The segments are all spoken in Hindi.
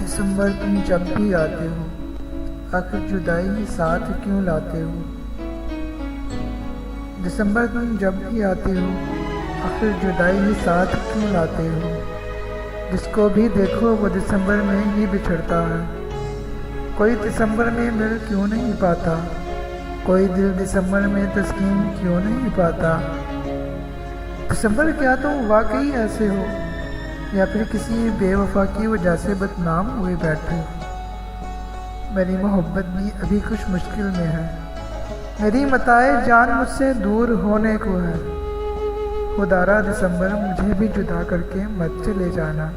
दिसंबर तुम जब भी आते हो, आखिर जुदाई ही साथ क्यों लाते हो। दिसंबर तुम जब भी आते हो, आखिर जुदाई ही साथ क्यों लाते हो। जिसको भी देखो वो दिसंबर में ही बिछड़ता है। कोई दिसंबर में मिल क्यों नहीं पाता, कोई दिल दिसंबर में तस्कीन क्यों नहीं पाता। दिसंबर क्या तुम वाकई ऐसे हो, या फिर किसी बेवफा की वजह से बदनाम हुए बैठे हो। मेरी मोहब्बत भी अभी कुछ मुश्किल में है, मेरी मताए जान मुझसे दूर होने को है। खुदारा दिसंबर मुझे भी जुदा करके मत चले जाना,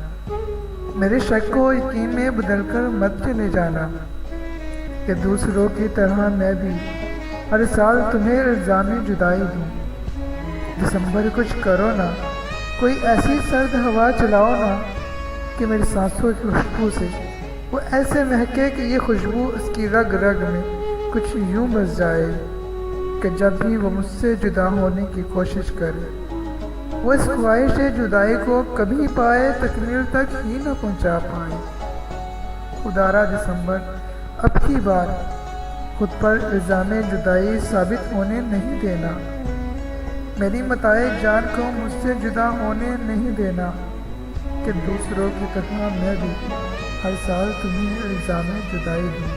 मेरे शक को यकीन में बदल कर मत चले जाना। कि दूसरों की तरह मैं भी हर साल तुम्हें इल्ज़ाम जुदाई दूँ। दिसंबर कुछ करो ना, कोई ऐसी सर्द हवा चलाओ ना कि मेरी सांसों की खुशबू से वो ऐसे महके कि ये खुशबू उसकी रग रग में कुछ यूं बस जाए कि जब भी वो मुझसे जुदा होने की कोशिश करे, वो इस ख्वाहिश जुदाई को कभी पाए तकमील तक ही न पहुंचा पाए। खुदारा दिसंबर अब की बार खुद पर इल्ज़ाम जुदाई साबित होने नहीं देना, मेरी मताए जान को मुझसे जुदा होने नहीं देना। कि दूसरों की तरह मैं भी हर साल तुम्हें इल्ज़ाम जुदाई दूँ।